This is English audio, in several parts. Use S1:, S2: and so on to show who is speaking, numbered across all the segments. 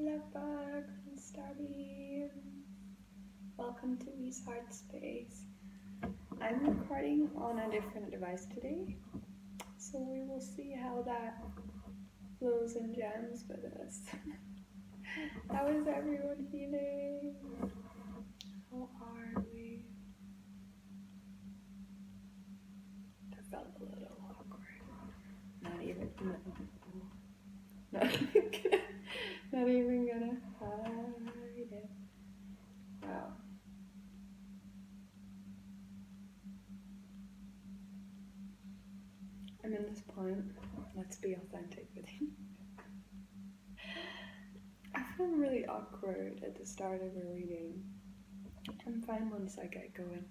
S1: love bugs and starbeams. Welcome to We's Heart Space. I'm recording on a different device today, so we will see how that flows and jams with us. How is everyone feeling? How are we? That felt a little awkward. Not even gonna hide it. Wow. I'm in this point. Let's be authentic with you. I feel really awkward at the start of a reading. I'm fine once I get going,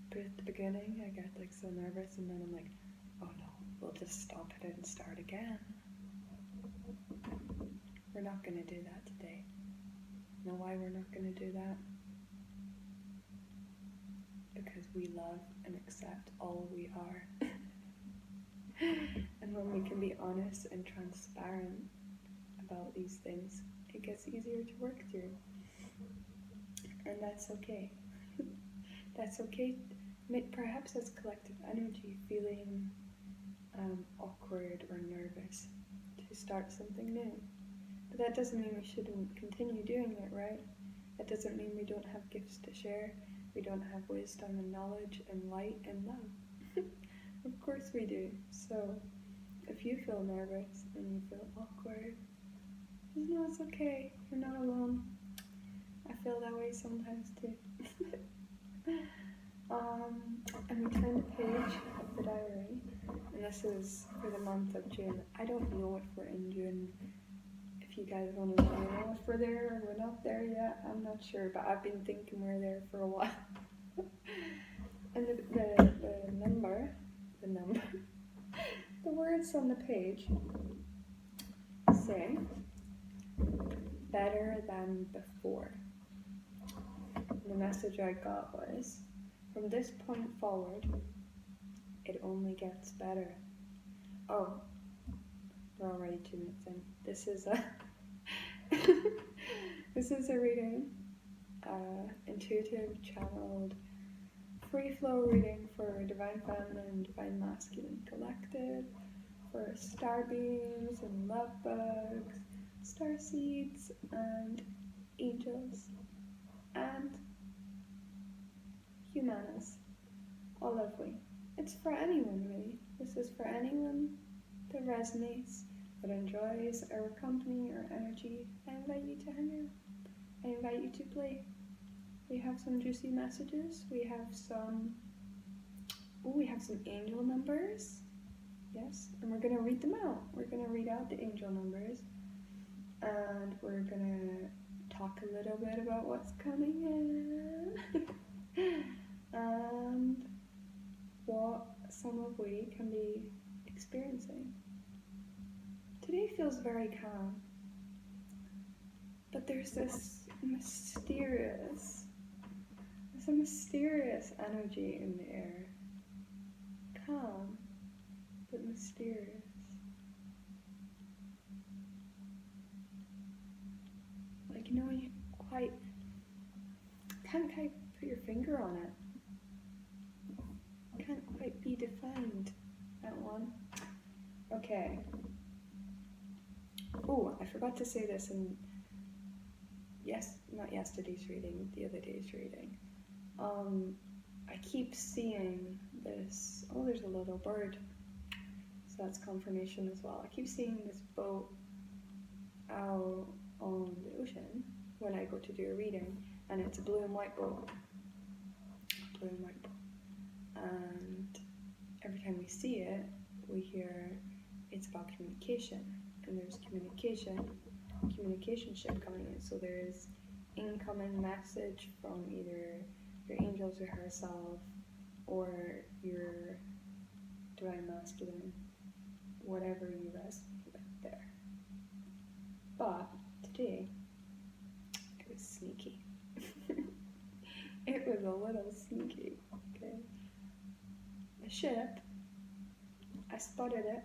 S1: but at the beginning I get like so nervous, and then I'm like, oh no, we'll just stop it and start again. We're not going to do that today. You know why we're not going to do that? Because we love and accept all we are. And when we can be honest and transparent about these things, it gets easier to work through. And that's okay. That's okay. Perhaps as collective energy, feeling awkward or nervous to start something new. But that doesn't mean we shouldn't continue doing it, right? That doesn't mean we don't have gifts to share. We don't have wisdom and knowledge and light and love. Of course we do. So if you feel nervous and you feel awkward, just know it's okay. You're not alone. I feel that way sometimes too. And we turn the page of the diary, and this is for the month of June. I don't know if we're in June. If you guys want to know if we're there or we're not there yet, I'm not sure, but I've been thinking we're there for a while. And the words on the page say, better than before. And the message I got was, from this point forward, it only gets better. Oh, we're already 2 minutes in. This is a reading, intuitive, channeled, free flow reading for Divine Feminine, Divine Masculine Collective, for star beams and love bugs, star seeds and angels, and humanas, all lovely. It's for anyone really. This is for anyone that resonates, that enjoys our company or energy. I invite you to hang out. I invite you to play. We have some juicy messages. We have some angel numbers. Yes, and we're gonna read them out. We're gonna read out the angel numbers, and we're gonna talk a little bit about what's coming in. And what some of we can be experiencing. Today feels very calm, but there's this mysterious energy in the air. Calm, but mysterious. Like, you know, you can't quite put your finger on it. Can't quite be defined, that one. Okay. Oh, I forgot to say this in not yesterday's reading, the other day's reading. I keep seeing this. Oh, there's a little bird. So that's confirmation as well. I keep seeing this boat out on the ocean when I go to do a reading, and it's a blue and white boat. And every time we see it, we hear it's about communication, and there's communication ship coming in. So there's incoming message from either your angels or herself, or your divine masculine, whatever you resonate with there. But today, it was sneaky. It was a little sneaky, okay? The ship, I spotted it,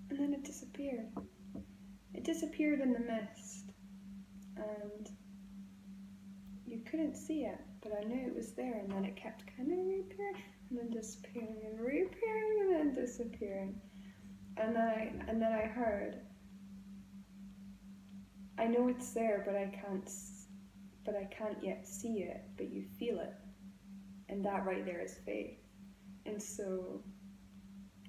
S1: and then it disappeared. it disappeared in the mist, and you couldn't see it, but I knew it was there, and then it kept kind of reappearing, and then disappearing, and reappearing, and then disappearing. And then I heard, I know it's there, but I can't yet see it, but you feel it. And that right there is faith. And so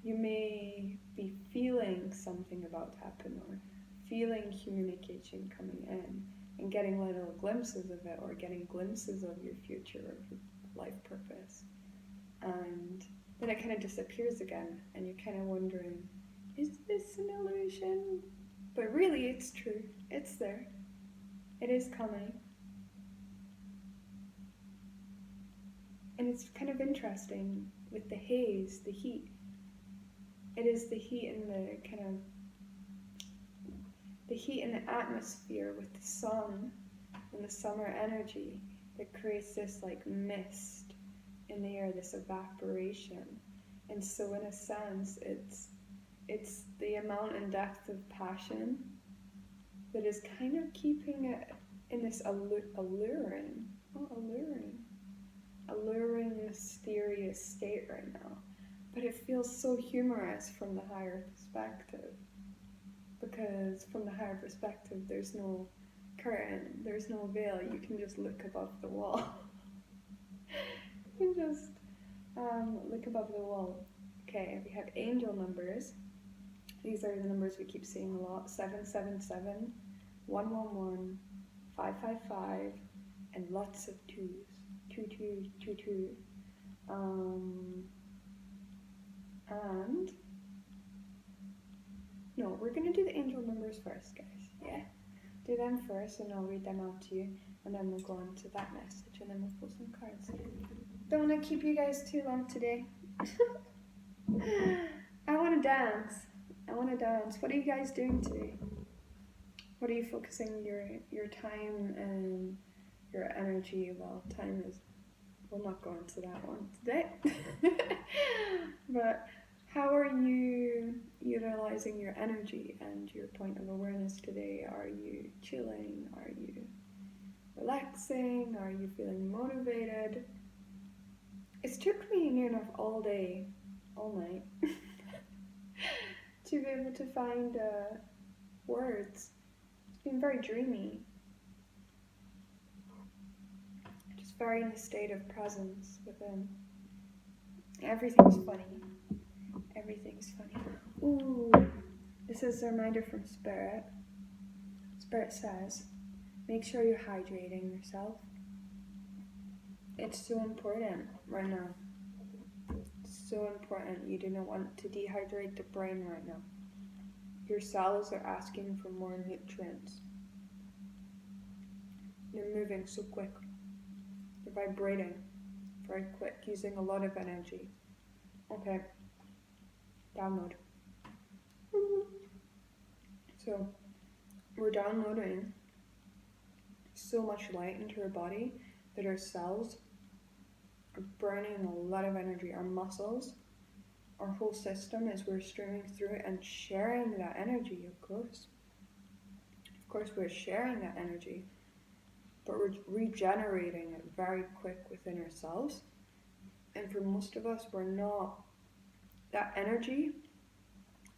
S1: you may be feeling something about to happen, or feeling communication coming in, and getting little glimpses of it, or getting glimpses of your future, or your life purpose. And then it kind of disappears again, and you're kind of wondering, is this an illusion? But really, it's true. It's there. It is coming. And it's kind of interesting with the haze, the heat. It is the heat and the heat in the atmosphere with the sun and the summer energy that creates this like mist in the air, this evaporation. And so in a sense, it's the amount and depth of passion that is kind of keeping it in this alluring, mysterious state right now. But it feels so humorous from the higher perspective, because from the higher perspective there's no curtain, there's no veil, you can just look above the wall. You can just look above the wall. Okay, we have angel numbers. These are the numbers we keep seeing a lot: 777, 111, 555, and lots of twos. 2222. And no, we're gonna do the angel numbers first, guys. Yeah, do them first, and I'll read them out to you, and then we'll go on to that message, and then we'll pull some cards. Don't want to keep you guys too long today. I want to dance. What are you guys doing today? What are you focusing your time and your energy? Well, time is, we'll not go into that one today. But how are you utilizing your energy and your point of awareness today? Are you chilling? Are you relaxing? Are you feeling motivated? It took me near enough all day, all night, to be able to find words. It's been very dreamy. Just very in a state of presence within. Everything's funny. Ooh, this is a reminder from Spirit. Spirit says, make sure you're hydrating yourself. It's so important right now. It's so important. You do not want to dehydrate the brain right now. Your cells are asking for more nutrients. They're moving so quick. They're vibrating very quick, using a lot of energy. Okay. Download. So, we're downloading so much light into our body that our cells are burning a lot of energy. Our muscles, our whole system, as we're streaming through it and sharing that energy, of course. Of course, we're sharing that energy, but we're regenerating it very quick within ourselves. And for most of us, we're not. That energy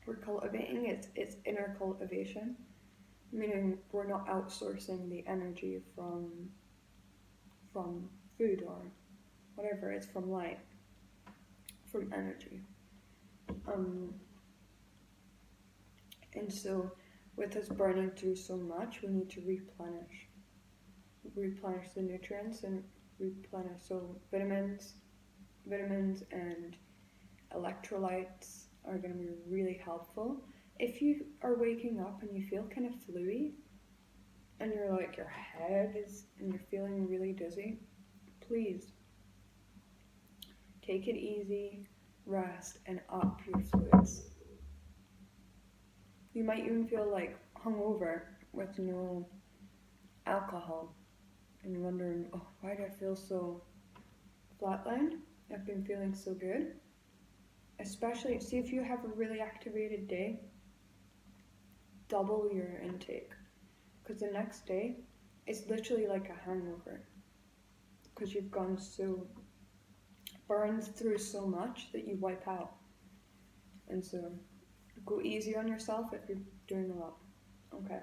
S1: we're cultivating, it's inner cultivation, meaning we're not outsourcing the energy from food or whatever. It's from light, from energy. And so with us burning through so much, we need to replenish the nutrients and replenish. So vitamins and electrolytes are going to be really helpful. If you are waking up and you feel kind of fluey, and you're like, your head is, and you're feeling really dizzy, please take it easy, rest, and up your fluids. You might even feel like hungover with no alcohol, and you're wondering, oh, why do I feel so flatlined? I've been feeling so good. Especially, see if you have a really activated day, double your intake. Because the next day, it's literally like a hangover. Because you've burned through so much that you wipe out. And so, go easy on yourself if you're doing a lot. Okay.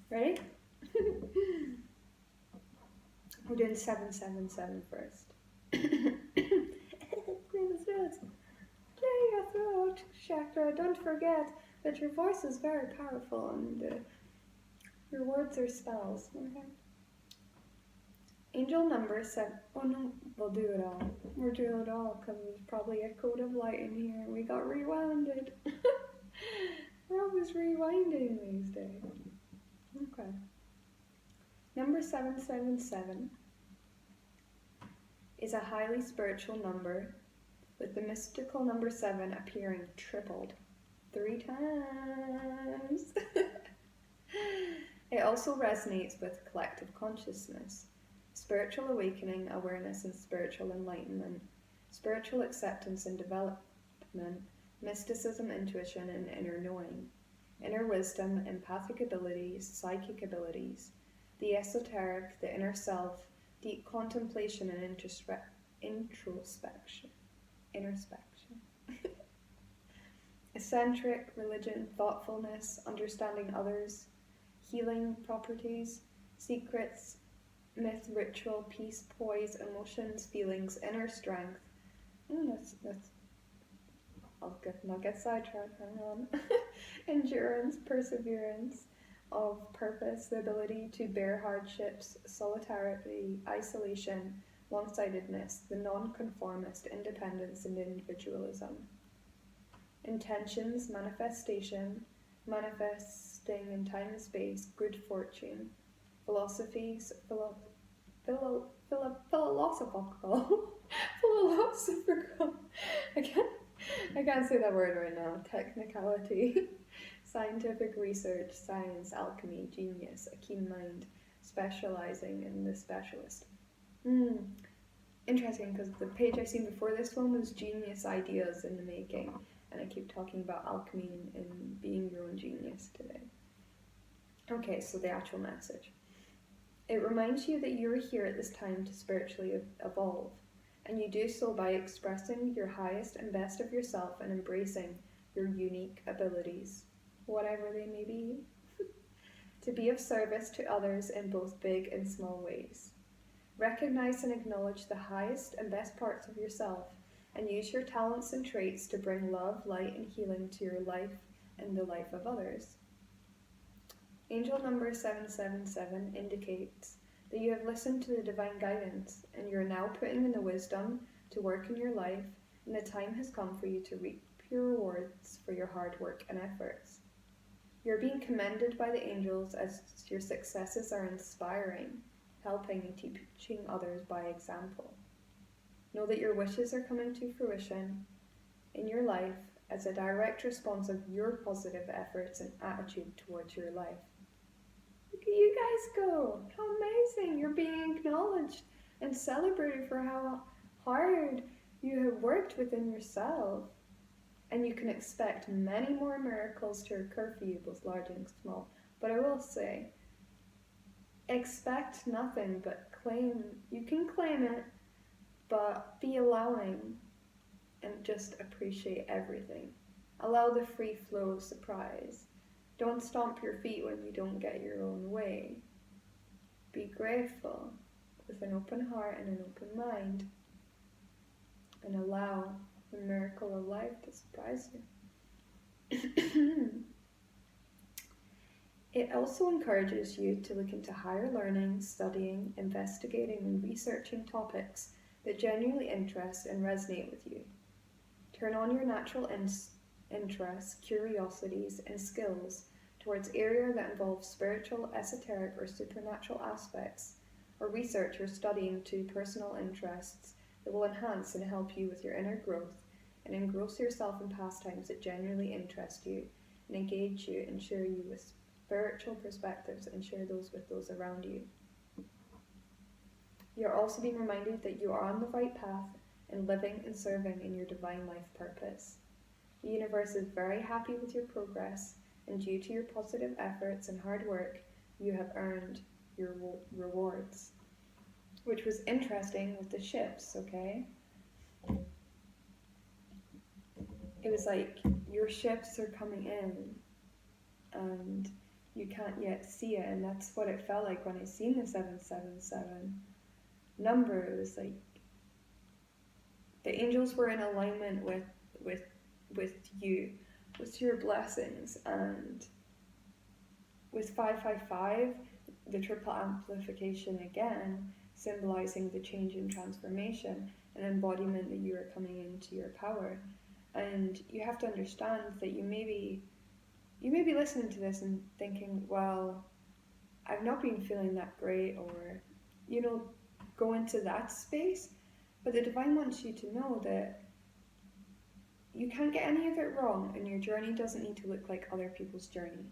S1: Ready? We're doing 777 first. Clear the throat. Clear your throat, chakra. Don't forget that your voice is very powerful and your words are spells. Okay. Angel number 7. Oh no, we'll do it all. We'll do it all because there's probably a code of light in here. We got rewinded. We're always rewinding these days. Okay. Number 777 is a highly spiritual number, with the mystical number 7 appearing tripled 3 times. It also resonates with collective consciousness, spiritual awakening, awareness and spiritual enlightenment, spiritual acceptance and development, mysticism, intuition and inner knowing, inner wisdom, empathic abilities, psychic abilities, the esoteric, the inner self, deep contemplation and introspection. Eccentric, religion, thoughtfulness, understanding others, healing properties, secrets, myth, ritual, peace, poise, emotions, feelings, inner strength. I'll not get sidetracked, hang on. Endurance, perseverance, of purpose, the ability to bear hardships, solidarity, isolation, long-sightedness, the non-conformist, independence and individualism. Intentions, manifestation, manifesting in time and space, good fortune, philosophies, philosophical, I can't say that word right now, technicality, scientific research, science, alchemy, genius, a keen mind, specializing in the specialist. Interesting, because the page I seen before this one was genius ideas in the making, and I keep talking about alchemy and being your own genius today. Okay, so the actual message. It reminds you that you're here at this time to spiritually evolve, and you do so by expressing your highest and best of yourself and embracing your unique abilities, whatever they may be, to be of service to others in both big and small ways. Recognize and acknowledge the highest and best parts of yourself, and use your talents and traits to bring love, light, and healing to your life and the life of others. Angel number 777 indicates that you have listened to the divine guidance, and you are now putting in the wisdom to work in your life, and the time has come for you to reap your rewards for your hard work and efforts. You're being commended by the angels as your successes are inspiring, helping and teaching others by example. Know that your wishes are coming to fruition in your life as a direct response of your positive efforts and attitude towards your life. Look at you guys go! How amazing! You're being acknowledged and celebrated for how hard you have worked within yourself. And you can expect many more miracles to occur for you, both large and small. But I will say, expect nothing but claim. You can claim it, but be allowing and just appreciate everything. Allow the free flow of surprise. Don't stomp your feet when you don't get your own way. Be grateful with an open heart and an open mind, and allow the miracle of life to surprise you. It also encourages you to look into higher learning, studying, investigating, and researching topics that genuinely interest and resonate with you. Turn on your natural interests, curiosities, and skills towards areas that involve spiritual, esoteric, or supernatural aspects, or research or studying to personal interests that will enhance and help you with your inner growth, and engross yourself in pastimes that genuinely interest you and engage you and share you with spiritual perspectives and share those with those around you. You're also being reminded that you are on the right path and living and serving in your divine life purpose. The universe is very happy with your progress, and due to your positive efforts and hard work, you have earned your rewards. Which was interesting with the ships, okay? It was like, your ships are coming in, and you can't yet see it, and that's what it felt like when I seen the 777 number. It was like, the angels were in alignment with you, with your blessings, and with 555, the triple amplification again, symbolizing the change and transformation and embodiment that you are coming into your power. And you have to understand that you may be listening to this and thinking, well, I've not been feeling that great, or, go into that space. But the divine wants you to know that you can't get any of it wrong, and your journey doesn't need to look like other people's journey.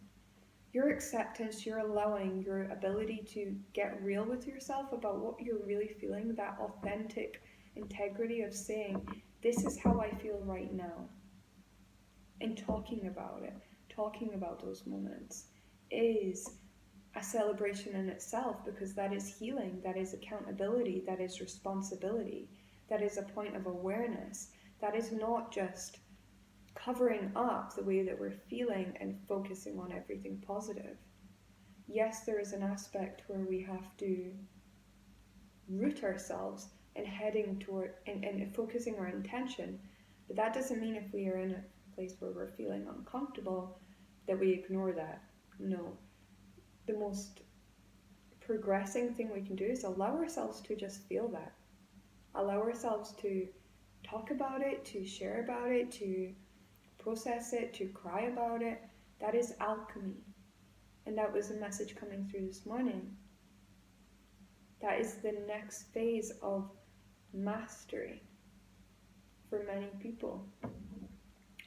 S1: Your acceptance, your allowing, your ability to get real with yourself about what you're really feeling, that authentic integrity of saying, this is how I feel right now, and talking about it, talking about those moments, is a celebration in itself, because that is healing, that is accountability, that is responsibility, that is a point of awareness. That is not just covering up the way that we're feeling and focusing on everything positive. Yes, there is an aspect where we have to root ourselves and heading toward and focusing our intention, but that doesn't mean if we are in a place where we're feeling uncomfortable that we ignore that. No. The most progressing thing we can do is allow ourselves to just feel that. Allow ourselves to talk about it, to share about it, to process it, to cry about it. That is alchemy. And that was a message coming through this morning. That is the next phase of mastery for many people.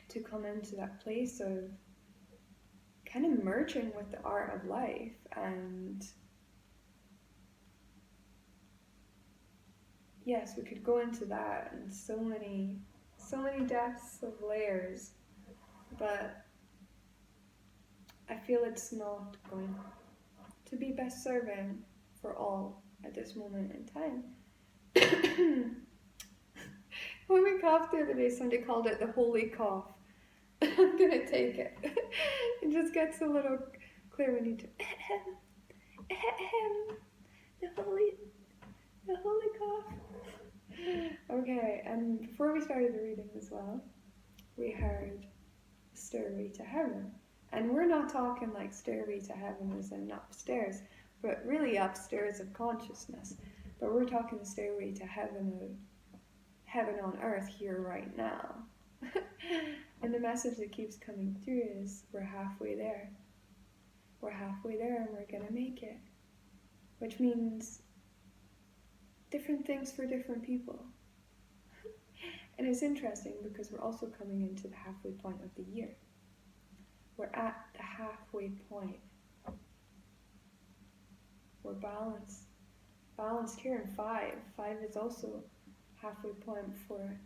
S1: To come into that place of kind of merging with the art of life, and yes, we could go into that and so many depths of layers, but I feel it's not going to be best serving for all at this moment in time. When we coughed the other day, somebody called it the holy cough. I'm gonna take it. It just gets a little clear when you do the holy cough. Okay, and before we started the reading as well, we heard Stairway to Heaven. And we're not talking like Stairway to Heaven as in upstairs, but really upstairs of consciousness. But we're talking the Stairway to Heaven of heaven on earth here right now. And the message that keeps coming through is, we're halfway there. We're halfway there, and we're gonna make it. Which means different things for different people. And it's interesting because we're also coming into the halfway point of the year. We're at the halfway point. We're balanced. Balanced here in 5. 5 is also halfway point for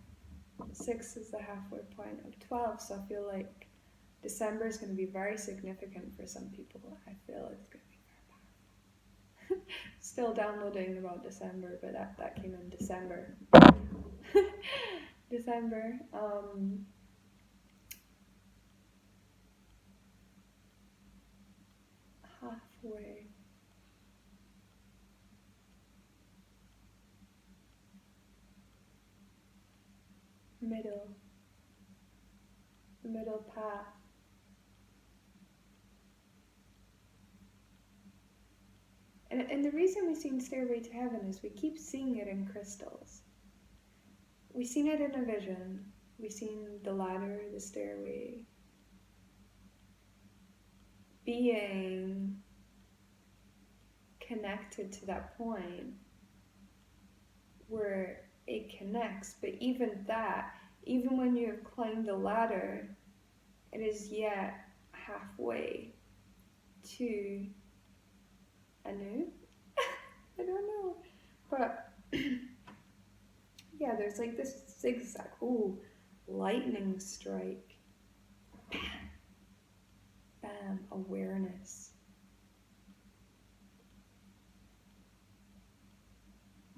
S1: 6 is the halfway point of 12. So I feel like December is going to be very significant for some people. I feel it's going to be very powerful. Still downloading about December, but that came in December. December. Halfway. Middle path. And the reason we've seen Stairway to Heaven is we keep seeing it in crystals. We've seen it in a vision. We've seen the ladder, the stairway, being connected to that point where it connects. But even that, even when you have climbed the ladder, it is yet halfway to Anu. I don't know, but Yeah, there's like this zigzag. Ooh, lightning strike. Bam, bam, awareness.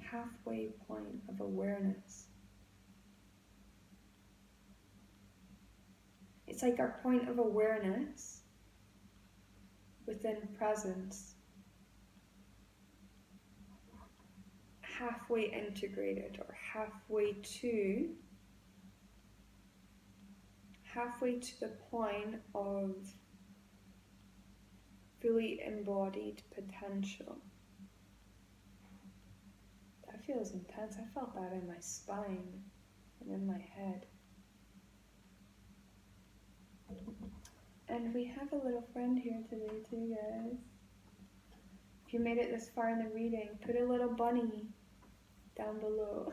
S1: Halfway point of awareness. It's like our point of awareness within presence, halfway integrated or halfway to the point of fully embodied potential. That feels intense. I felt that in my spine and in my head. And we have a little friend here today too, guys. If you made it this far in the reading, put a little bunny down below.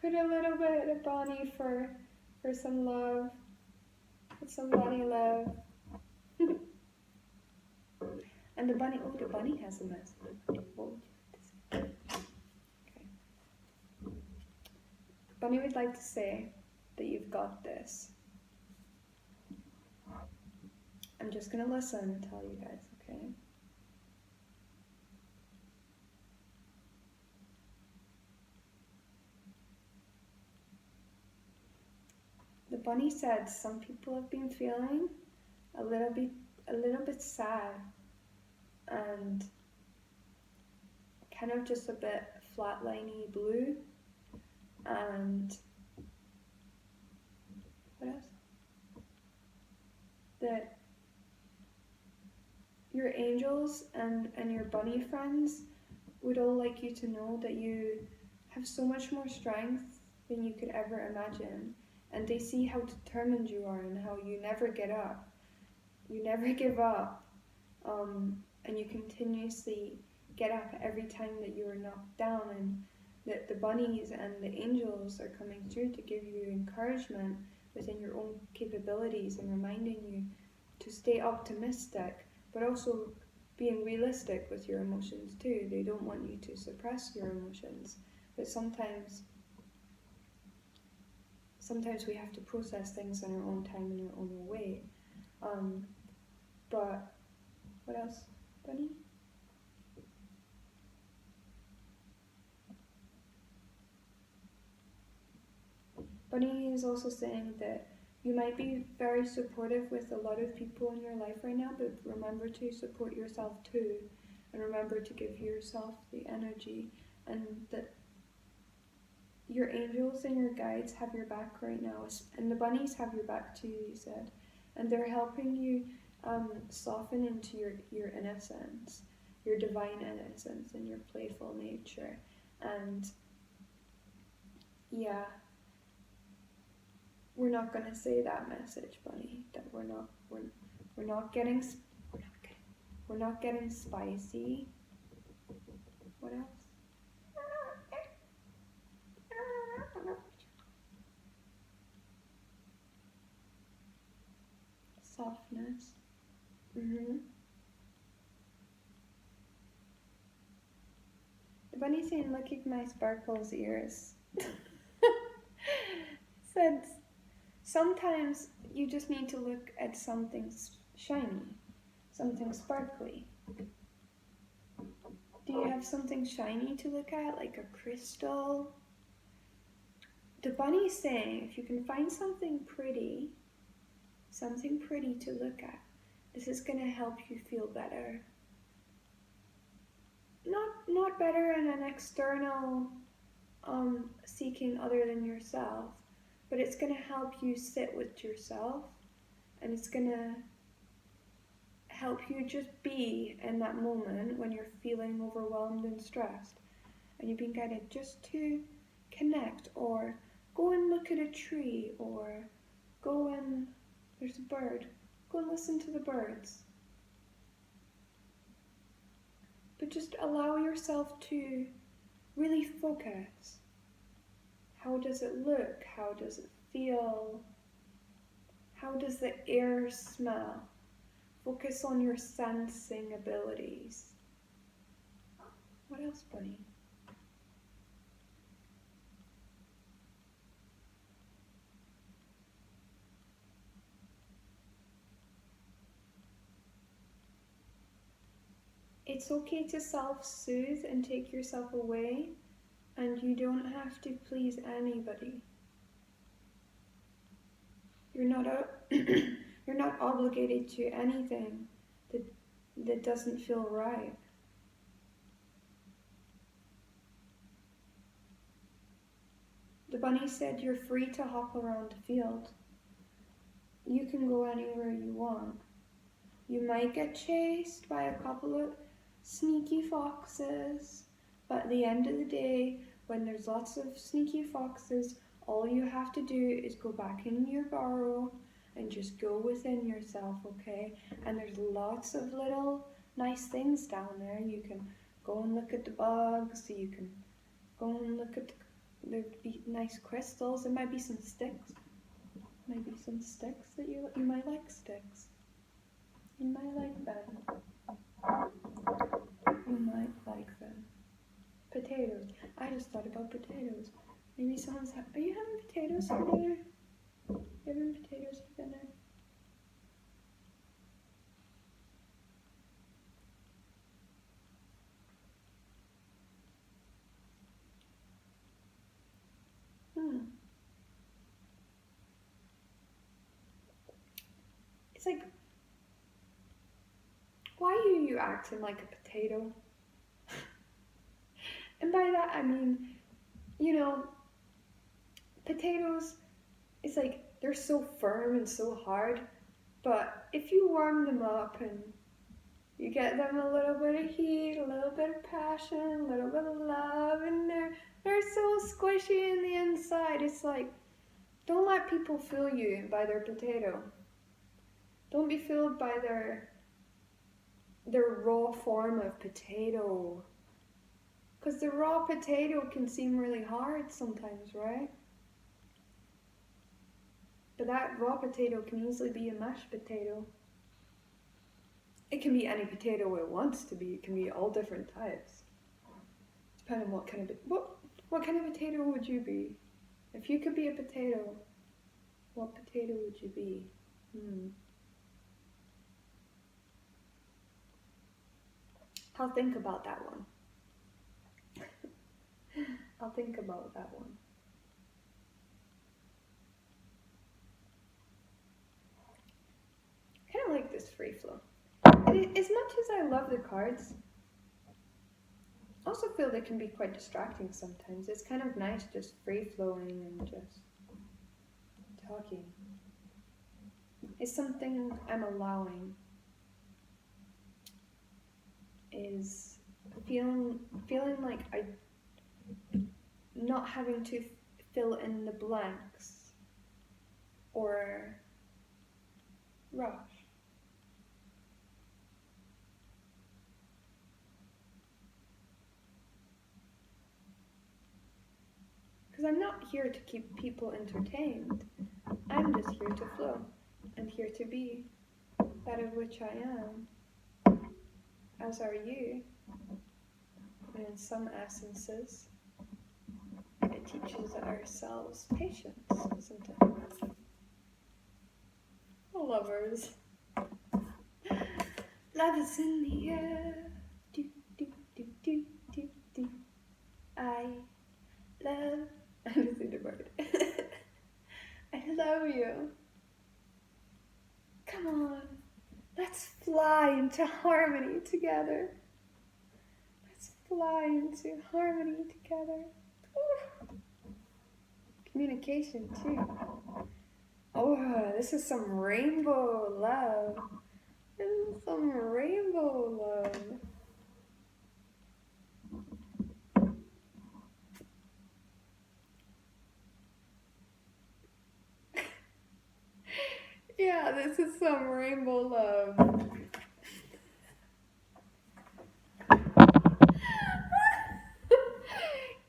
S1: Put a little bit of bunny for some love. Put some bunny love. And the bunny has a message. What would you like to say? Okay. Bunny would like to say that you've got this. I'm just going to listen and tell you guys, okay? The bunny said some people have been feeling a little bit sad and kind of just a bit flatliney blue, and what else? That your angels and your bunny friends would all like you to know that you have so much more strength than you could ever imagine, and they see how determined you are and how you never get up. You never give up, and you continuously get up every time that you are knocked down, and that the bunnies and the angels are coming through to give you encouragement within your own capabilities and reminding you to stay optimistic, but also being realistic with your emotions too. They don't want you to suppress your emotions, but sometimes we have to process things in our own time, in our own way. But what else, Bunny? Bunny is also saying that you might be very supportive with a lot of people in your life right now, but remember to support yourself too, and remember to give yourself the energy, and that your angels and your guides have your back right now, and the bunnies have your back too, you said, and they're helping you soften into your innocence, your divine innocence, and your playful nature. And yeah, we're not gonna say that message, Bunny. That we're not getting spicy. What else? Softness. The bunny's saying, look at my sparkles ears. Said, sometimes you just need to look at something shiny, something sparkly. Do you have something shiny to look at, like a crystal? The bunny's saying, if you can find something pretty to look at, this is going to help you feel better. Not better in an external seeking other than yourself, but it's going to help you sit with yourself, and it's going to help you just be in that moment when you're feeling overwhelmed and stressed, and you're being guided just to connect, or go and look at a tree, or go and there's a bird, go and listen to the birds. But just allow yourself to really focus. How does it look? How does it feel? How does the air smell? Focus on your sensing abilities. What else, Bunny? it's okay to self-soothe and take yourself away, and you don't have to please anybody. You're not you're not obligated to anything that doesn't feel right. The bunny said you're free to hop around the field. You can go anywhere you want. You might get chased by a couple of sneaky foxes, but at the end of the day, when there's lots of sneaky foxes, all you have to do is go back in your burrow and just go within yourself, okay? And there's lots of little nice things down there. You can go and look at the bugs, you can go and look at there'd be nice crystals. There might be some sticks. Maybe some sticks that you might like sticks. You might like them. You might like them. Potatoes. I just thought about potatoes. Maybe someone's are you having potatoes for dinner? You having potatoes for dinner? It's like, why are you acting like a potato? And by that I mean, you know, potatoes, it's like they're so firm and so hard, but if you warm them up and you get them a little bit of heat, a little bit of passion, a little bit of love, and they're so squishy in the inside. It's like, don't let people fool you by their potato. Don't be fooled by their raw form of potato. Because the raw potato can seem really hard sometimes, right? But that raw potato can easily be a mashed potato. It can be any potato it wants to be. It can be all different types. Depending on what kind of potato would you be? If you could be a potato, what potato would you be? I'll think about that one. I'll think about that one. I kind of like this free flow. As much as I love the cards, I also feel they can be quite distracting sometimes. It's kind of nice just free flowing and just talking. It's something I'm allowing. Is feeling like I not having to fill in the blanks or rush. Because I'm not here to keep people entertained. I'm just here to flow and here to be that of which I am, as are you. And in some essences, it teaches ourselves patience, doesn't it? Oh, lovers. Love is in the air. Do, do, do, do, do, do. I love. I just need a bird. I love you. Come on. Let's fly into harmony together. Let's fly into harmony together. Ooh. Communication too. Oh, this is some rainbow love. This is some rainbow love. Yeah, this is some rainbow love.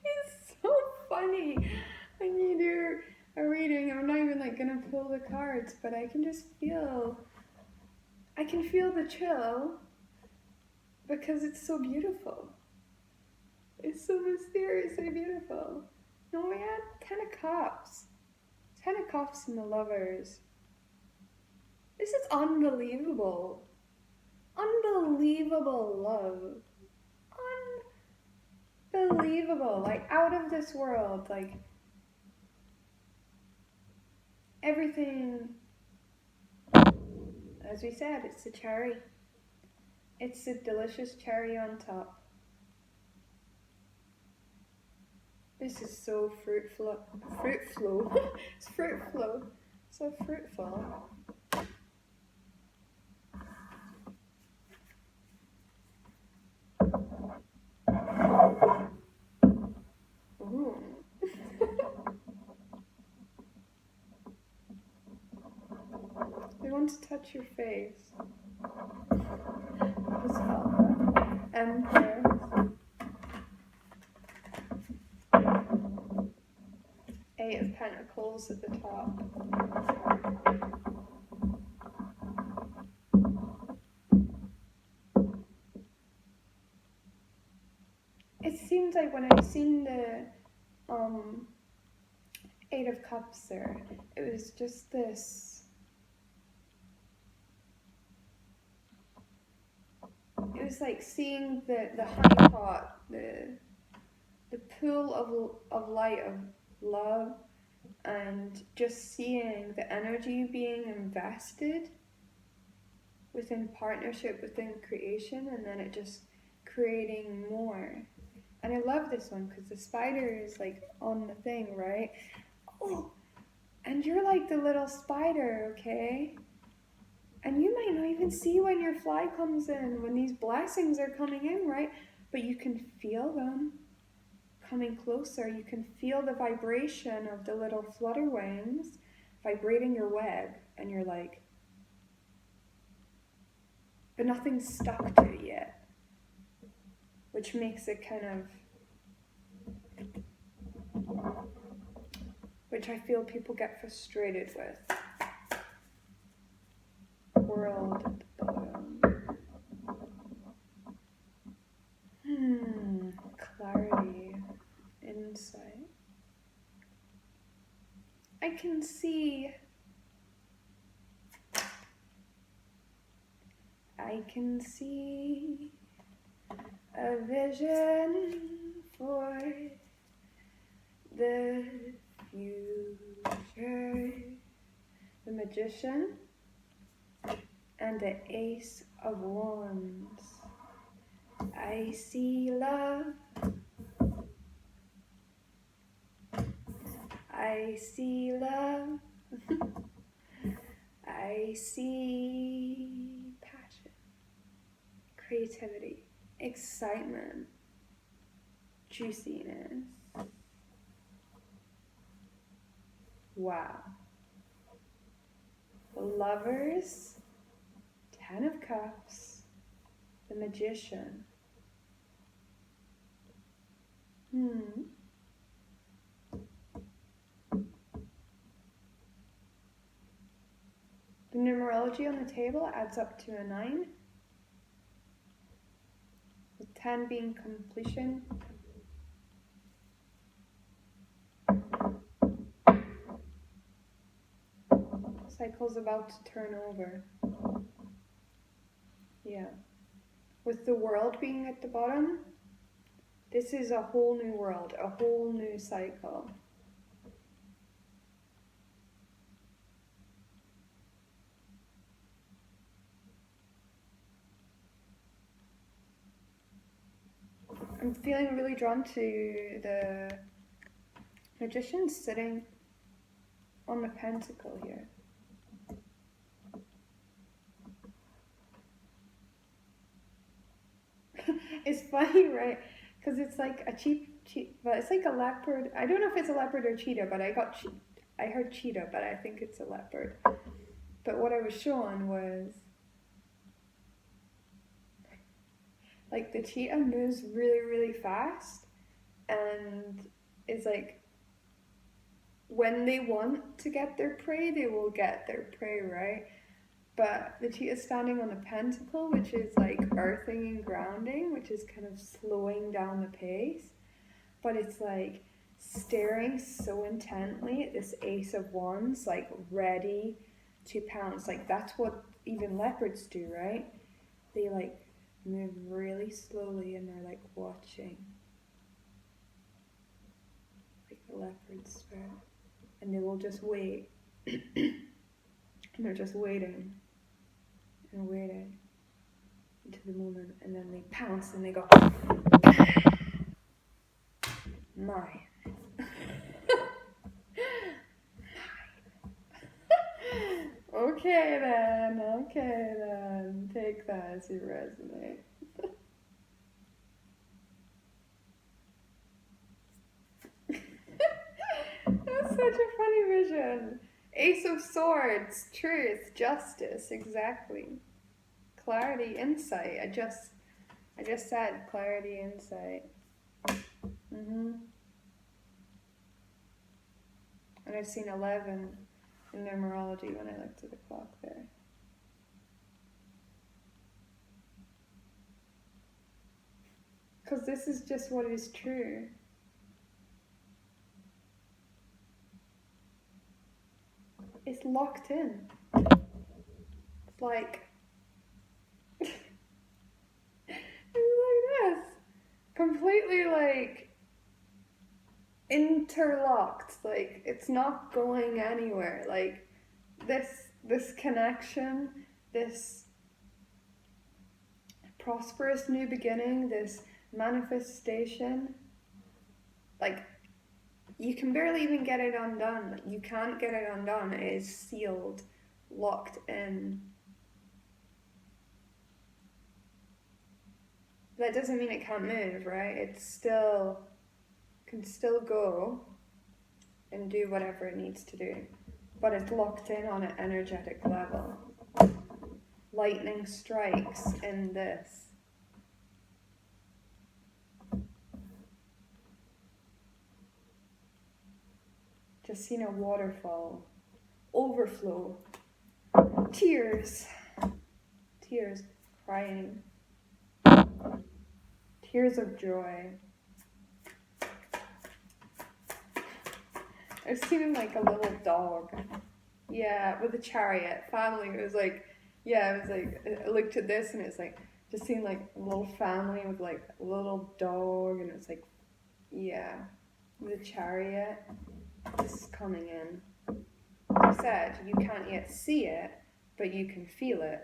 S1: It's so funny when you do a reading. I'm not even like gonna pull the cards, but I can just feel. I can feel the chill because it's so beautiful. It's so mysteriously beautiful. No, we had 10 of Cups. 10 of Cups and the Lovers. This is unbelievable. unbelievable love. Unbelievable. Like, out of this world. Like, everything. As we said, it's the cherry. It's the delicious cherry on top. This is so fruitful. It's fruitful. So fruitful. Ooh. We want to touch your face. As well. Empress. Eight of Pentacles at the top. It seems like when I've seen the Eight of Cups there, it was just this. It was like seeing the honey pot, the pool of light of love, and just seeing the energy being invested within partnership, within creation, and then it just creating more. And I love this one because the spider is like on the thing, right? Oh, and you're like the little spider, okay? And you might not even see when your fly comes in, when these blessings are coming in, right? But you can feel them coming closer. You can feel the vibration of the little flutter wings vibrating your web, and you're like, but nothing's stuck to it yet, which makes it kind of, which I feel people get frustrated with. World at the bottom. Clarity, insight. I can see a vision for the future. The Magician and the Ace of Wands. I see love. I see love. I see passion, creativity, excitement, juiciness. Wow. The Lovers, Ten of Cups, the Magician. The numerology on the table adds up to a 9, with 10 being completion. Cycle's about to turn over. Yeah. With the World being at the bottom, this is a whole new world, a whole new cycle. I'm feeling really drawn to the Magician sitting on the pentacle here. It's funny, right? Because it's like a but it's like a leopard. I don't know if it's a leopard or cheetah, but I heard cheetah, but I think it's a leopard. But what I was shown was like the cheetah moves really, really fast, and is like, when they want to get their prey, they will get their prey, right? But the cheetah's standing on the pentacle, which is like earthing and grounding, which is kind of slowing down the pace. But it's like staring so intently at this Ace of Wands, like ready to pounce. Like that's what even leopards do, right? they like move really slowly and they're like watching, like a leopard spirit, and they will just wait. And they're just waiting and waiting into the moment, and then they pounce and they go, mine. Okay then, take that as you resonate. That's such a funny vision. Ace of Swords, truth, justice, exactly. Clarity, insight. I just said clarity, insight. And I've seen 11 in numerology when I looked at the clock there. Because this is just what is true. It's locked in. It's like it's like this. Completely like interlocked. Like it's not going anywhere. Like this connection, this prosperous new beginning, this manifestation, like you can barely even get it undone. You can't get it undone. It is sealed, locked in. That doesn't mean it can't move, right? It still can still go and do whatever it needs to do, but it's locked in on an energetic level. Lightning strikes in this. Just seen a waterfall, overflow, tears, crying, tears of joy. I've seen like a little dog, with a chariot, family. It was like, I looked at this and it's like, just seeing like a little family with like a little dog, and it's like, with a chariot. This is coming in. As I said, you can't yet see it, but you can feel it.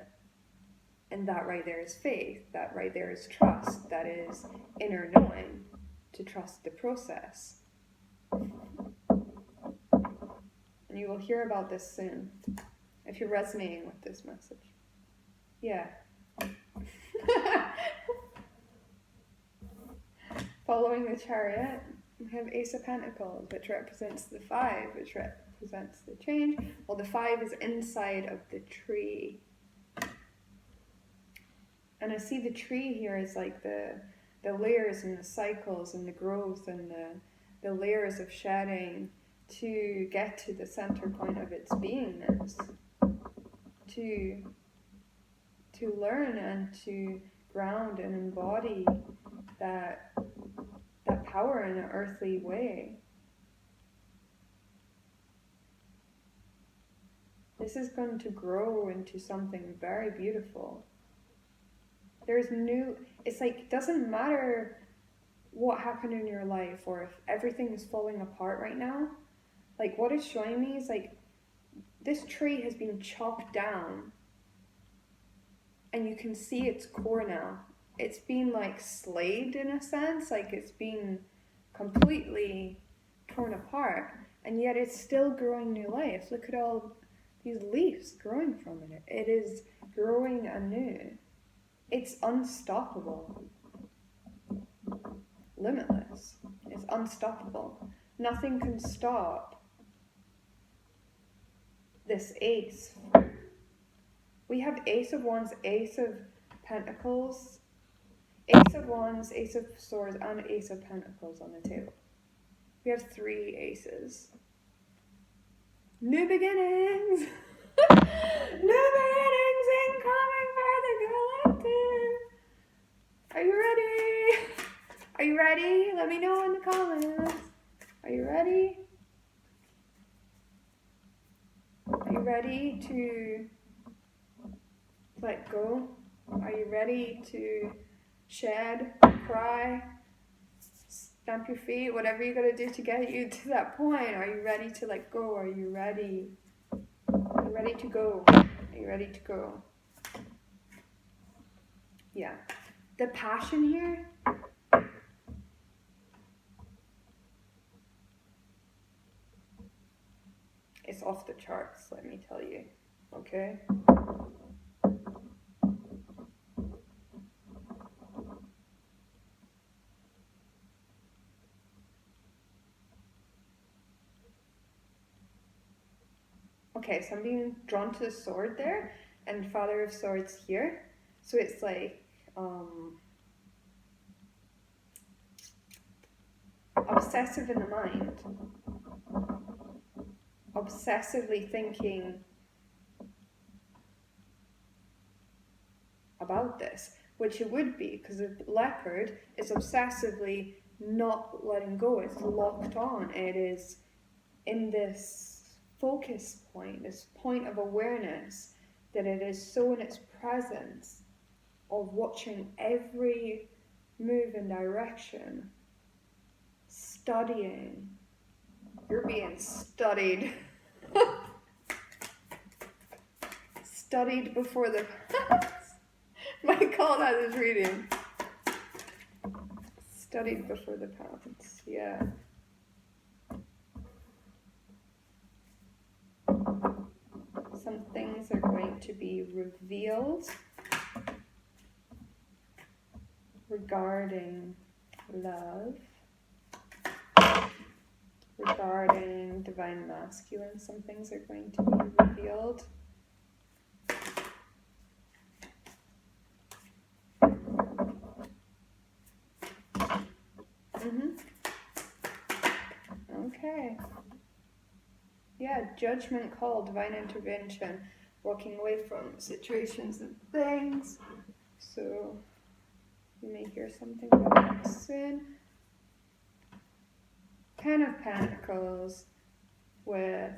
S1: And that right there is faith. That right there is trust. That is inner knowing, to trust the process. And you will hear about this soon, if you're resonating with this message. Yeah. Following the chariot, we have Ace of Pentacles, which represents the 5, which represents the change. Well, the 5 is inside of the tree. And I see the tree here as like the layers and the cycles and the growth and the layers of shedding to get to the center point of its beingness. To learn and to ground and embody that power in an earthly way. This is going to grow into something very beautiful. It's like, it doesn't matter what happened in your life or if everything is falling apart right now. Like, what it's showing me is like, this tree has been chopped down and you can see its core now. It's been like slayed in a sense, like it's been completely torn apart, and yet it's still growing new life. Look at all these leaves growing from it. It is growing anew. It's unstoppable. Limitless. It's unstoppable. Nothing can stop this ace. We have Ace of Wands, Ace of Pentacles, Ace of Wands, Ace of Swords, and Ace of Pentacles on the table. We have 3 aces. New beginnings! New beginnings incoming for the collective! Are you ready? Are you ready? Let me know in the comments. Are you ready? Are you ready to let go Are you ready to shed, cry, stamp your feet, whatever you gotta do to get you to that point? Are you ready to let go? Are you ready? Are you ready to go? Are you ready to go? Yeah. The passion here, is off the charts, let me tell you. Okay? Okay, so I'm being drawn to the sword there, and Father of Swords here. So it's like, obsessive in the mind. Obsessively thinking about this, which it would be, because the leopard is obsessively not letting go. It's locked on. It is in this focus point, this point of awareness, that it is so in its presence of watching every move and direction, studying. You're being studied. Studied before the my God, I was reading. Studied before the pounds, yeah. Some things are going to be revealed regarding love, regarding divine masculine. Some things are going to be revealed. Okay. Yeah, judgment call, divine intervention, walking away from situations and things. So you may hear something about that soon. Ten of Pentacles with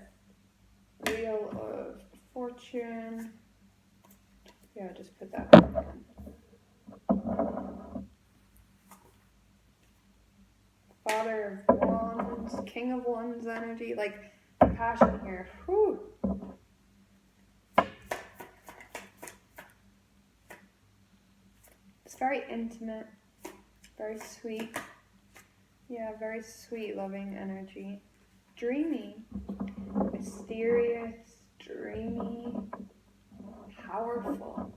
S1: Wheel of Fortune. Yeah, just put that on. Father of Wands, King of Wands energy, like passion here. Whew. It's very intimate, very sweet. Yeah, very sweet, loving energy. Dreamy, mysterious, dreamy, powerful.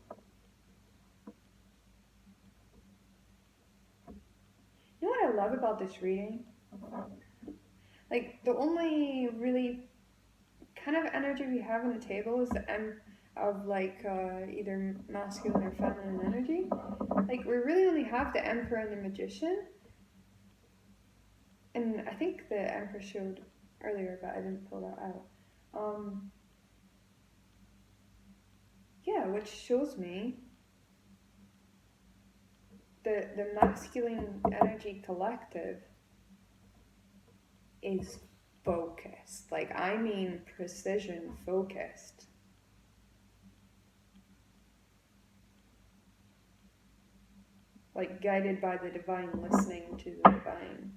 S1: You know what I love about this reading? Like, the only really kind of energy we have on the table is the of like either masculine or feminine energy. Like, we really only have the Emperor and the Magician. And I think the Emperor showed earlier, but I didn't pull that out. Yeah, which shows me the masculine energy collective is focused. Like, I mean precision focused. Like, guided by the divine, listening to the divine.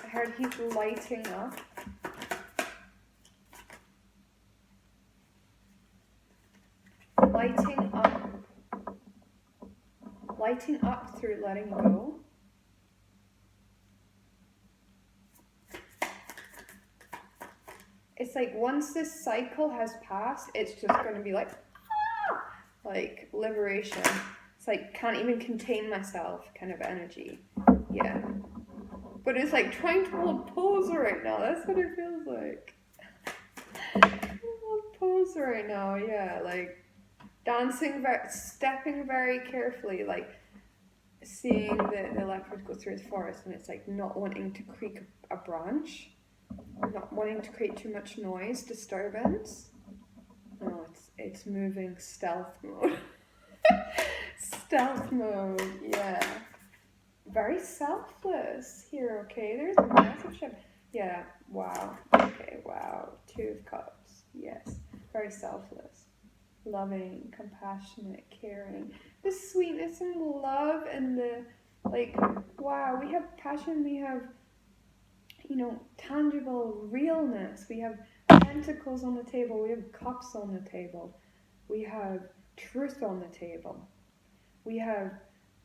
S1: I heard he's lighting up. Lighting up through letting go. It's like once this cycle has passed, it's just going to be like liberation. It's like, can't even contain myself kind of energy. Yeah. But it's like trying to hold pose right now. That's what it feels like. Hold pose right now, yeah. Like dancing, stepping very carefully, like seeing the leopard go through his forest, and it's like not wanting to creak a branch, not wanting to create too much noise, disturbance. it's moving stealth mode. Stealth mode, yeah. Very selfless here, okay? There's a massive shift. Yeah, wow. Okay, wow. 2 of Cups. Yes. Very selfless. Loving, compassionate, caring. The sweetness and love and the, like, wow, we have passion, we have, tangible realness. We have pentacles on the table, we have cups on the table. We have truth on the table. We have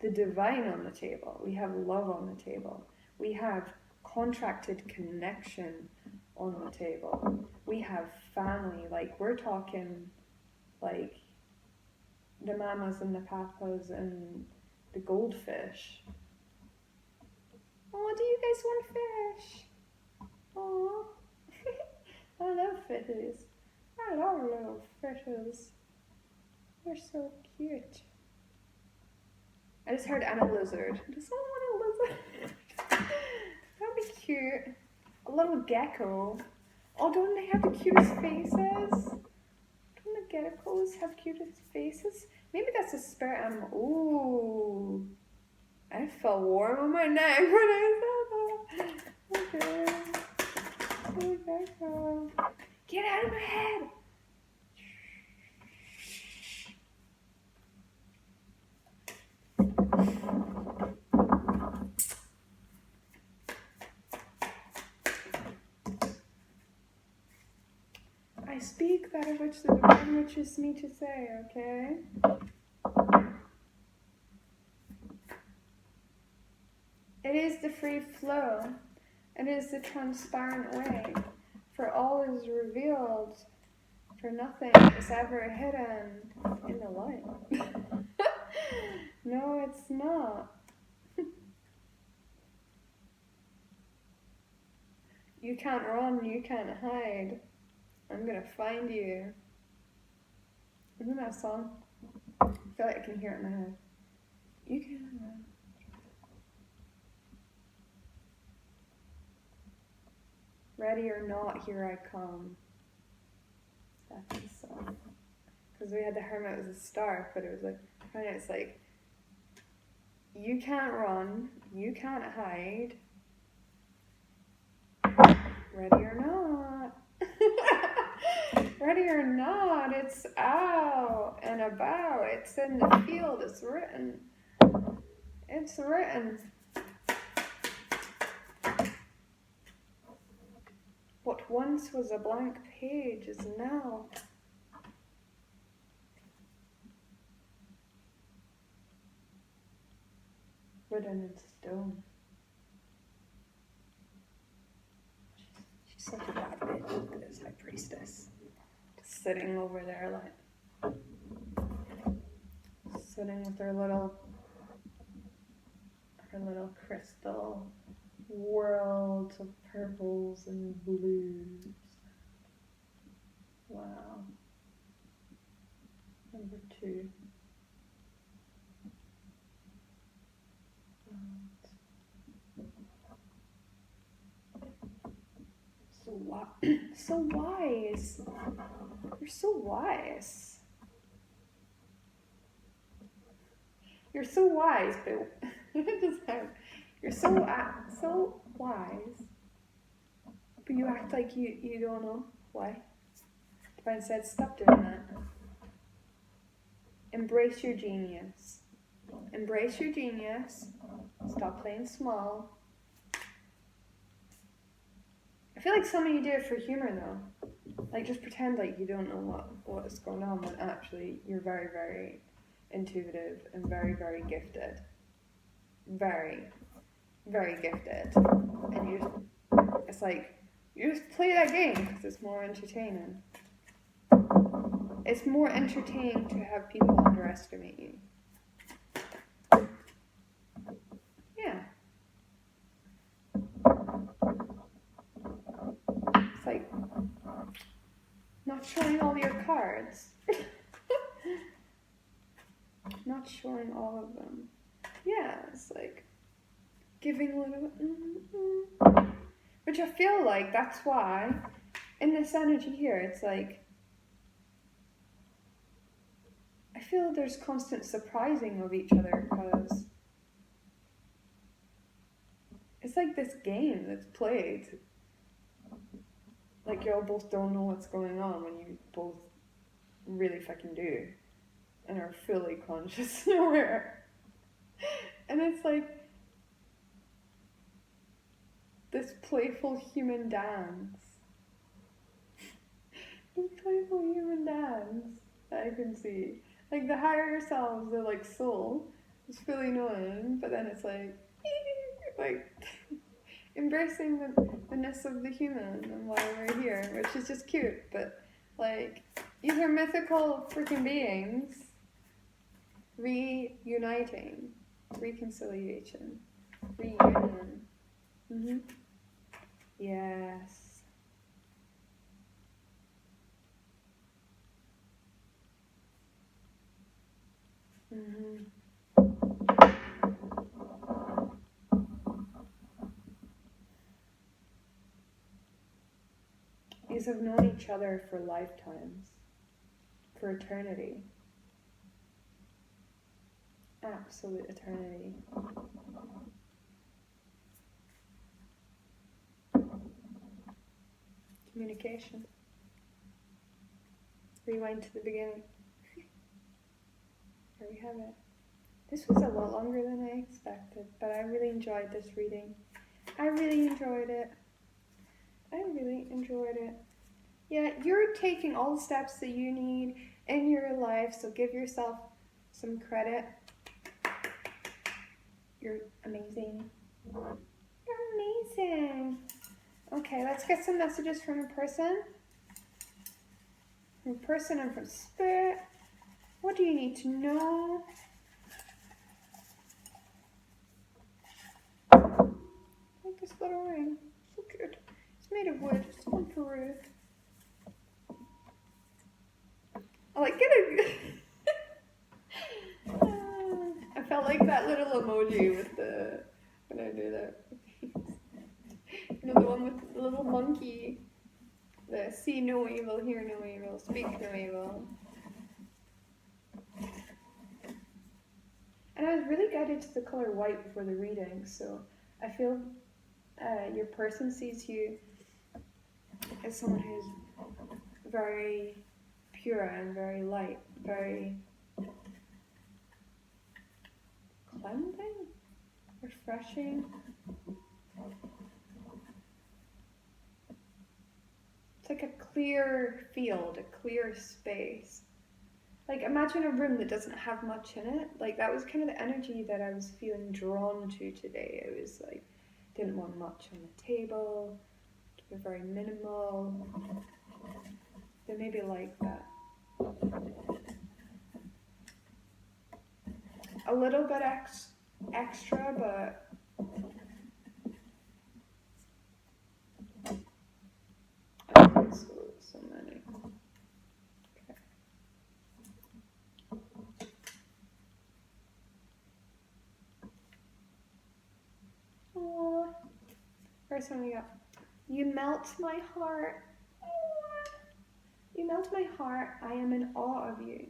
S1: the divine on the table. We have love on the table. We have contracted connection on the table. We have family. Like, we're talking, like, the mamas and the papas and the goldfish. Oh, do you guys want fish? Oh, I love fishes. I love little fishes. They're so cute. I just heard, and a lizard. Does someone want a lizard? That'd be cute. A little gecko. Oh, don't they have the cutest faces? Don't the geckos have cutest faces? Maybe that's a spirit animal. Ooh. I felt warm on my neck when I saw that. Okay. Oh, gecko. Get out of my head! I speak that of which the divine wishes me to say, okay? It is the free flow. It is the transparent way. For all is revealed, for nothing is ever hidden in the light. No, it's not. You can't run, you can't hide. I'm gonna find you. Isn't that a song? I feel like I can hear it in my head. You can't run. Ready or not, here I come. That's the song. Because we had the hermit as a star, but it was like, and it's like, you can't run, you can't hide. Ready or not. Ready or not, it's out and about. It's in the field, it's written. It's written. What once was a blank page is now. Written in stone. She's such a bad bitch, this high priestess. Just sitting over there like, sitting with her little crystal world of purples and blues. Wow. Number 2. So wise. You're so wise. You're so wise, but you're so wise. But you act like you don't know why. Divine said, stop doing that. Embrace your genius. Embrace your genius. Stop playing small. I feel like some of you do it for humor though. Like, just pretend like you don't know what is going on when actually you're very, very intuitive and very, very gifted. Very, very gifted. And it's like, you just play that game because it's more entertaining. It's more entertaining to have people underestimate you. Yeah. It's like not showing all your cards. Not showing all of them. Yeah, it's like giving a little which I feel like that's why in this energy here it's like feel there's constant surprising of each other because it's like this game that's played. Like y'all both don't know what's going on when you both really fucking do and are fully conscious and aware. And it's like this playful human dance. This playful human dance that I can see. Like the higher selves, the like soul is fully knowing, but then it's like embracing the ness of the human and why we're here, which is just cute, but like these are mythical freaking beings reuniting, reconciliation, reunion. Yes. These have known each other for lifetimes, for eternity. Absolute eternity. Communication. Rewind to the beginning. Here we have it. This was a lot longer than I expected, but I really enjoyed this reading. I really enjoyed it. Yeah, you're taking all the steps that you need in your life, so give yourself some credit. You're amazing. You're amazing. Okay, let's get some messages from a person. From person and from spirit. What do you need to know? Like this little ring. So cute. It's made of wood. It's on Peru. I like it. I felt like that little emoji with the when I do that. You know, the one with the little monkey. The see no evil, hear no evil, speak no evil. And I was really guided to the color white before the reading, so I feel your person sees you as someone who's very pure and very light, very cleansing, refreshing. It's like a clear field, a clear space. Like imagine a room that doesn't have much in it. Like that was kind of the energy that I was feeling drawn to today. It was like, didn't want much on the table, keep it very minimal. But maybe like that. A little bit extra, but okay, so many. Okay. Aww. First one we got. You melt my heart. You melt my heart. I am in awe of you.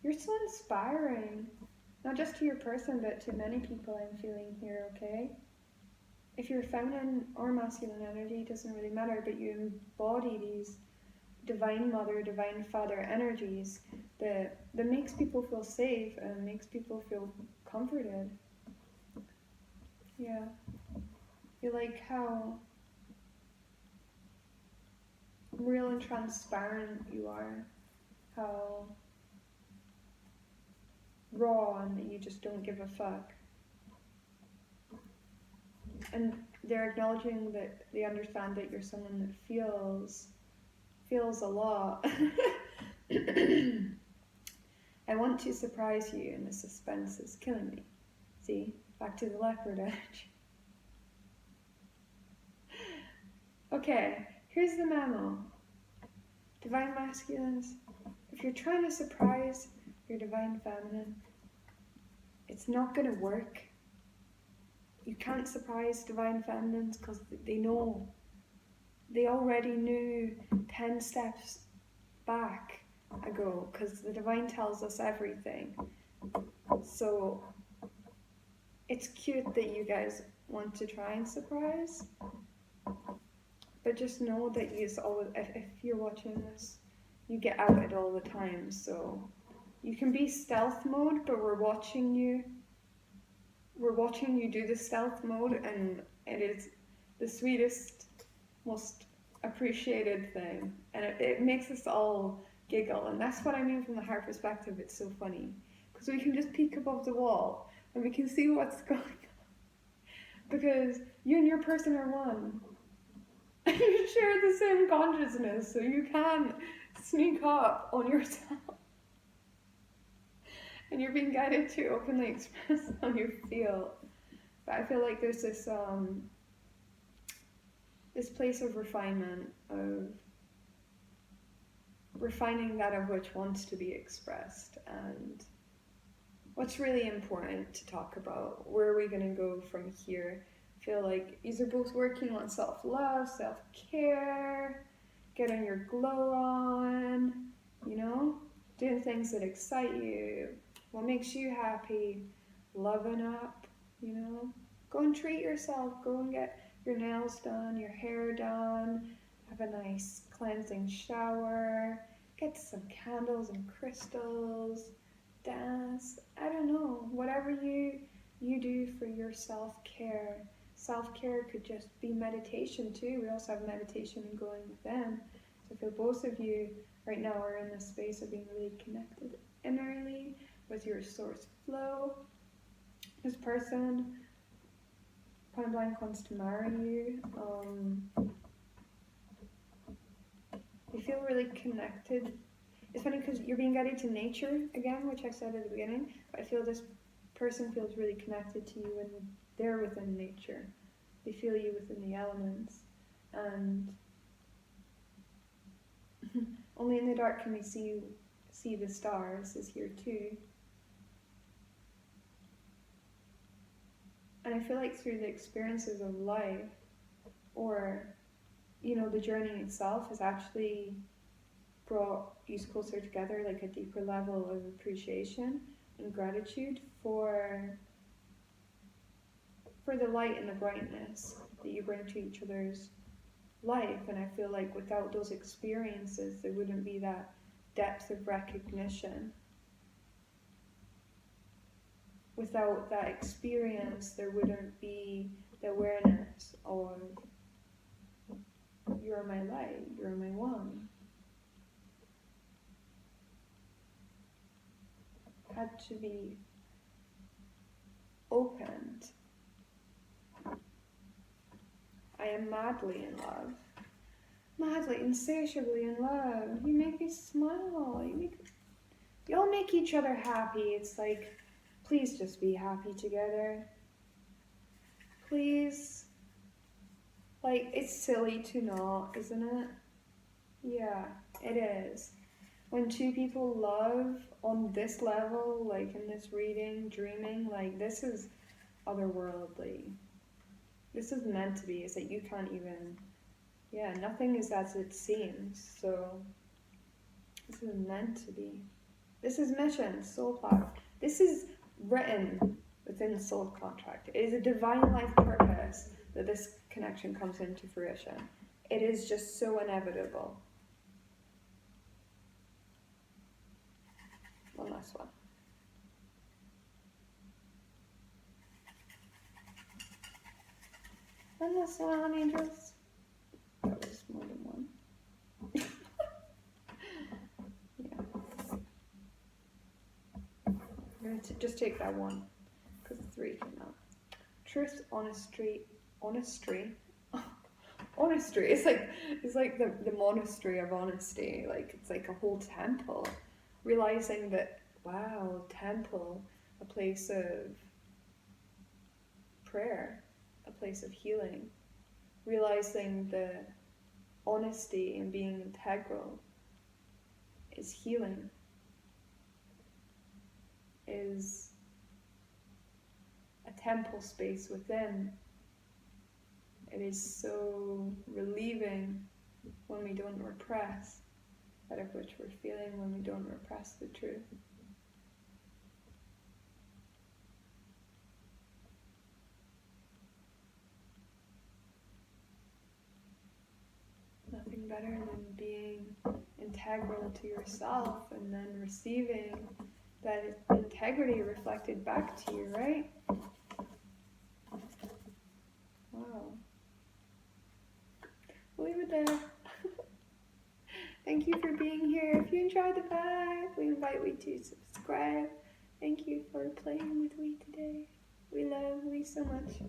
S1: You're so inspiring. Not just to your person, but to many people I'm feeling here, okay? If you're feminine or masculine energy, it doesn't really matter, but you embody these divine mother, divine father energies that makes people feel safe and makes people feel comforted. Yeah. You like how real and transparent you are, how raw and that you just don't give a fuck. And they're acknowledging that they understand that you're someone that feels a lot. I want to surprise you and the suspense is killing me. See, back to the leopard edge. Okay, here's the memo. Divine masculines, if you're trying to surprise your divine feminine, it's not going to work. You can't surprise divine feminines because they know. They already knew 10 steps back ago, because the divine tells us everything. So it's cute that you guys want to try and surprise, but just know that if you're watching this, you get outed all the time. So you can be stealth mode, but we're watching you do the stealth mode, and it is the sweetest, most appreciated thing, and it makes us all giggle. And that's what I mean from the heart perspective. It's so funny because we can just peek above the wall and we can see what's going on, because you and your person are one. You share the same consciousness, so you can sneak up on yourself. And you're being guided to openly express how you feel. But I feel like there's this place of refinement, of refining that of which wants to be expressed, and what's really important to talk about. Where are we going to go from here? I feel like these are both working on self-love, self-care, getting your glow on, doing things that excite you, what makes you happy, loving up, Go and treat yourself, go and get your nails done, your hair done, have a nice cleansing shower, get some candles and crystals, dance, I don't know, whatever you do for your self-care. Self-care could just be meditation too. We also have meditation and going within. So I feel both of you right now are in this space of being really connected innerly with your source flow. This person point blank wants to marry you. You feel really connected. It's funny because you're being guided to nature again, which I said at the beginning, but I feel this person feels really connected to you, and they're within nature. They feel you within the elements, and only in the dark can we see the stars is here too. And I feel like through the experiences of life, or the journey itself, has actually brought you closer together, like a deeper level of appreciation and gratitude for the light and the brightness that you bring to each other's life. And I feel like without those experiences, there wouldn't be that depth of recognition. Without that experience, there wouldn't be the awareness of you're my light, you're my one. Had to be opened. I am madly in love. Madly, insatiably in love. You make me smile. You all make each other happy. It's like, please just be happy together. Please. Like, it's silly to not, isn't it? Yeah, it is. When two people love on this level, like in this reading, dreaming, like this is otherworldly. This is meant to be. It's that you can't even, nothing is as it seems. So this is meant to be. This is mission, soul path. This is written within the soul contract. It is a divine life purpose that this connection comes into fruition. It is just so inevitable. One last one. One last one, angels. That was more than one. Yeah. I'm going to just take that one, because 3 came out. Truth, honesty. Honesty. It's like the monastery of honesty. Like, it's like a whole temple. Realizing that, wow, temple, a place of prayer, a place of healing. Realizing the honesty and being integral is healing, is a temple space within. It is so relieving when we don't repress. that of which we're feeling when we don't repress the truth. Nothing better than being integral to yourself and then receiving that integrity reflected back to you, right? Wow. We'll leave it there. Thank you for being here. If you enjoyed the vibe, we invite you to subscribe. Thank you for playing with me today. We love you so much.